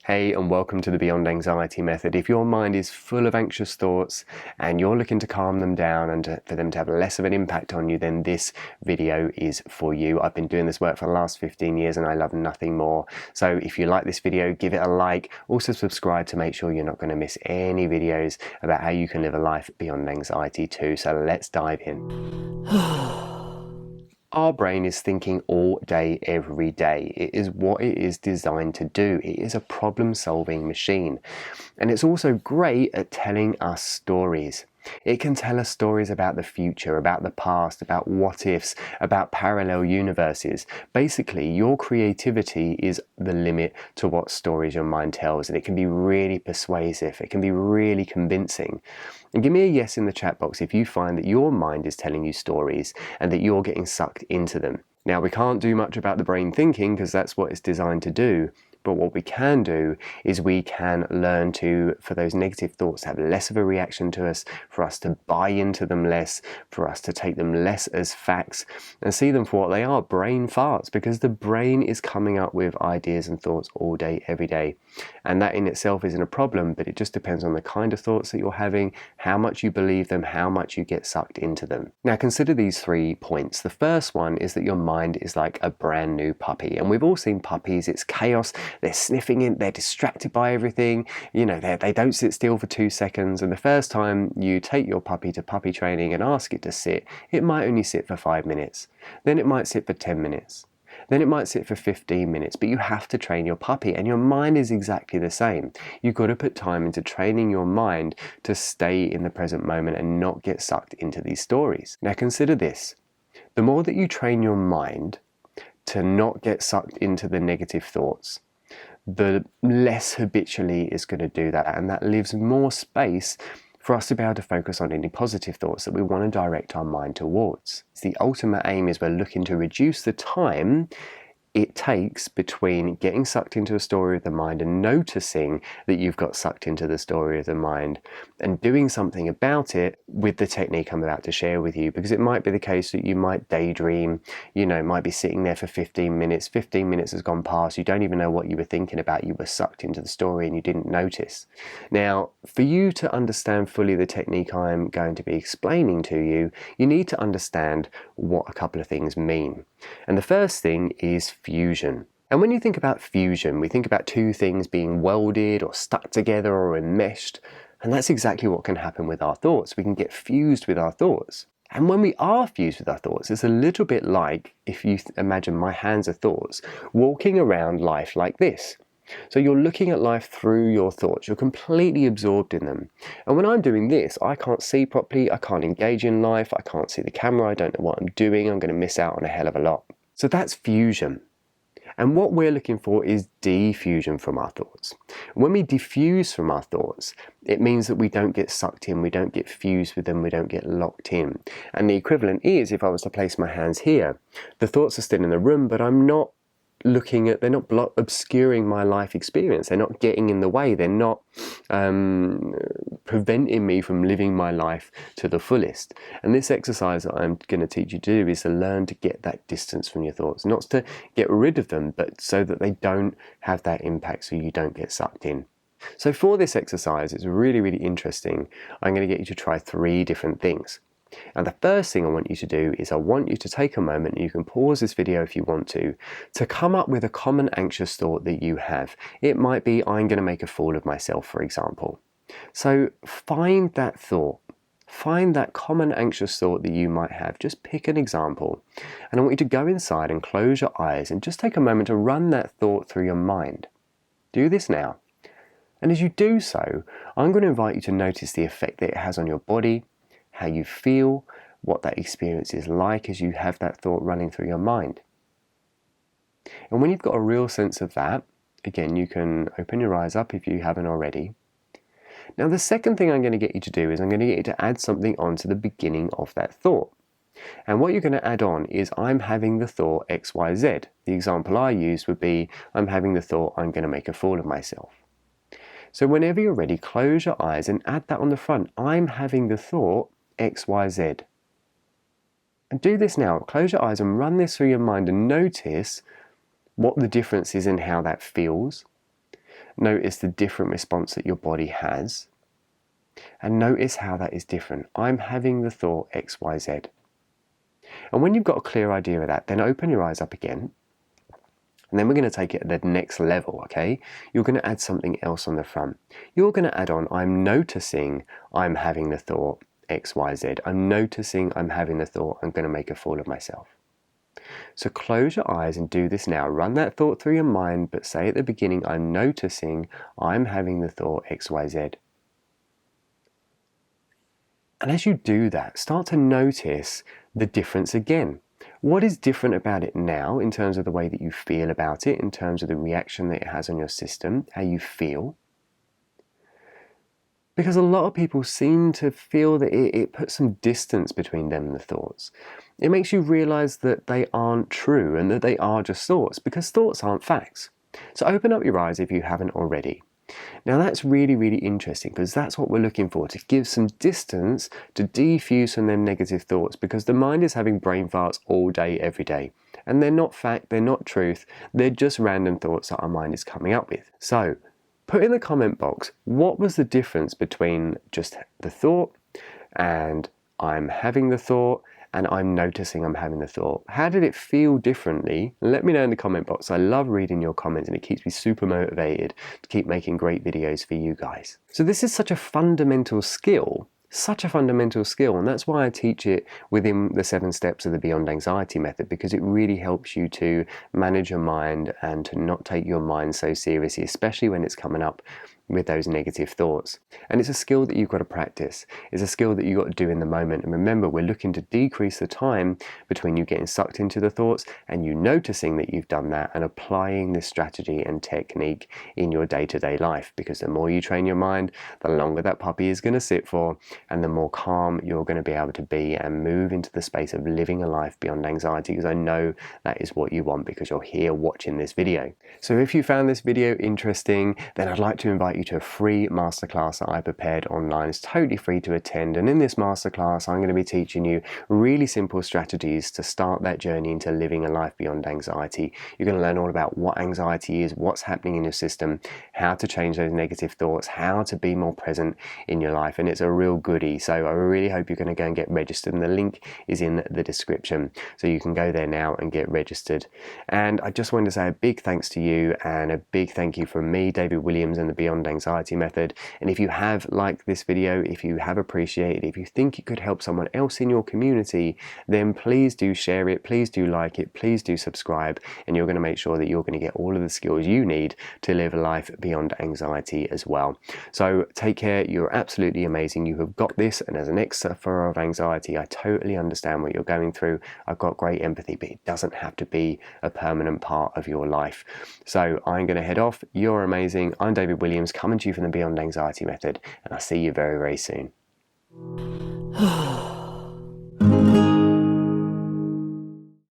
Hey, and welcome to the Beyond Anxiety method. If your mind is full of anxious thoughts and you're looking to calm them down and for them to have less of an impact on you, then this video is for you. I've been doing this work for the last 15 years and I love nothing more. So if you like this video, give it a like. Also subscribe to make sure you're not going to miss any videos about how you can live a life beyond anxiety too. So let's dive in. Our brain is thinking all day, every day. It is what it is designed to do. It is a problem-solving machine. And it's also great at telling us stories. It can tell us stories about the future, about the past, about what ifs, about parallel universes. Basically, your creativity is the limit to what stories your mind tells, and it can be really persuasive. It can be really convincing. And give me a yes in the chat box if you find that your mind is telling you stories and that you're getting sucked into them. Now, we can't do much about the brain thinking because that's what it's designed to do. But what we can do is we can learn for those negative thoughts to have less of a reaction to us, for us to buy into them less, for us to take them less as facts and see them for what they are, brain farts, because the brain is coming up with ideas and thoughts all day, every day. And that in itself isn't a problem, but it just depends on the kind of thoughts that you're having, how much you believe them, how much you get sucked into them. Now consider these 3 points. The first one is that your mind is like a brand new puppy. And we've all seen puppies. It's chaos. They're sniffing in, they're distracted by everything, they don't sit still for 2 seconds, and the first time you take your puppy to puppy training and ask it to sit, it might only sit for 5 minutes, then it might sit for 10 minutes, then it might sit for 15 minutes, but you have to train your puppy, and your mind is exactly the same. You've got to put time into training your mind to stay in the present moment and not get sucked into these stories. Now consider this, the more that you train your mind to not get sucked into the negative thoughts, the less habitually it's going to do that, and that leaves more space for us to be able to focus on any positive thoughts that we want to direct our mind towards. The ultimate aim is we're looking to reduce the time it takes between getting sucked into a story of the mind and noticing that you've got sucked into the story of the mind and doing something about it with the technique I'm about to share with you, because it might be the case that you might daydream, might be sitting there for 15 minutes, 15 minutes has gone past, you don't even know what you were thinking about, you were sucked into the story and you didn't notice. Now, for you to understand fully the technique I'm going to be explaining to you, you need to understand what a couple of things mean. And the first thing is fusion. And when you think about fusion, we think about 2 things being welded or stuck together or enmeshed. And that's exactly what can happen with our thoughts. We can get fused with our thoughts. And when we are fused with our thoughts, it's a little bit like, if you imagine my hands are thoughts, walking around life like this. So you're looking at life through your thoughts, you're completely absorbed in them. And when I'm doing this, I can't see properly, I can't engage in life, I can't see the camera, I don't know what I'm doing, I'm going to miss out on a hell of a lot. So that's fusion. And what we're looking for is defusion from our thoughts. When we diffuse from our thoughts, it means that we don't get sucked in, we don't get fused with them, we don't get locked in. And the equivalent is, if I was to place my hands here, the thoughts are still in the room, but I'm not they're not obscuring my life experience, they're not getting in the way, they're not preventing me from living my life to the fullest. And this exercise that I'm going to teach you to do is to learn to get that distance from your thoughts, not to get rid of them, but so that they don't have that impact, so you don't get sucked in. So for this exercise, it's really, really interesting. I'm going to get you to try 3 different things. And the first thing I want you to do is I want you to take a moment, and you can pause this video if you want to come up with a common anxious thought that you have. It might be, I'm going to make a fool of myself, for example. So find that thought. Find that common anxious thought that you might have. Just pick an example. And I want you to go inside and close your eyes and just take a moment to run that thought through your mind. Do this now. And as you do so, I'm going to invite you to notice the effect that it has on your body, how you feel, what that experience is like as you have that thought running through your mind. And when you've got a real sense of that, again, you can open your eyes up if you haven't already. Now, the second thing I'm going to get you to do is I'm going to get you to add something on to the beginning of that thought. And what you're going to add on is, I'm having the thought XYZ. The example I used would be, I'm having the thought, I'm going to make a fool of myself. So whenever you're ready, close your eyes and add that on the front. I'm having the thought XYZ. And do this now. Close your eyes and run this through your mind and notice what the difference is in how that feels. Notice the different response that your body has. And notice how that is different. I'm having the thought X, Y, Z. And when you've got a clear idea of that, then open your eyes up again. And then we're going to take it at the next level, okay? You're going to add something else on the front. You're going to add on, I'm noticing I'm having the thought X, Y, Z. I'm noticing I'm having the thought I'm going to make a fool of myself. So close your eyes and do this now. Run that thought through your mind, but say at the beginning, I'm noticing I'm having the thought X, Y, Z. And as you do that, start to notice the difference again. What is different about it now in terms of the way that you feel about it, in terms of the reaction that it has on your system, how you feel? Because a lot of people seem to feel that it puts some distance between them and the thoughts. It makes you realize that they aren't true and that they are just thoughts, because thoughts aren't facts. So open up your eyes if you haven't already. Now that's really, really interesting, because that's what we're looking for, to give some distance, to defuse from them negative thoughts, because the mind is having brain farts all day, every day. And they're not fact, they're not truth, they're just random thoughts that our mind is coming up with. So put in the comment box, what was the difference between just the thought and I'm having the thought and I'm noticing I'm having the thought? How did it feel differently? Let me know in the comment box. I love reading your comments and it keeps me super motivated to keep making great videos for you guys. So this is such a fundamental skill, and that's why I teach it within the 7 steps of the Beyond Anxiety method, because it really helps you to manage your mind and to not take your mind so seriously, especially when it's coming up with those negative thoughts. And it's a skill that you've got to practice. It's a skill that you've got to do in the moment. And remember, we're looking to decrease the time between you getting sucked into the thoughts and you noticing that you've done that and applying this strategy and technique in your day-to-day life. Because the more you train your mind, the longer that puppy is going to sit for, and the more calm you're going to be able to be and move into the space of living a life beyond anxiety, because I know that is what you want, because you're here watching this video. So if you found this video interesting, then I'd like to invite you to a free masterclass that I prepared online. It's totally free to attend, and in this masterclass I'm going to be teaching you really simple strategies to start that journey into living a life beyond anxiety. You're going to learn all about what anxiety is, what's happening in your system, how to change those negative thoughts, how to be more present in your life, and it's a real goodie. So I really hope you're going to go and get registered, and the link is in the description, so you can go there now and get registered. And I just wanted to say a big thanks to you, and a big thank you from me, David Williams, and the Beyond Anxiety method. And if you have liked this video, if you have appreciated it, if you think it could help someone else in your community, then please do share it, please do like it, please do subscribe, and you're going to make sure that you're going to get all of the skills you need to live a life beyond anxiety as well. So take care, you're absolutely amazing, you have got this, and as an ex-sufferer of anxiety, I totally understand what you're going through. I've got great empathy, but it doesn't have to be a permanent part of your life. So I'm going to head off. You're amazing. I'm David Williams, coming to you from the Beyond Anxiety method, and I'll see you very, very soon.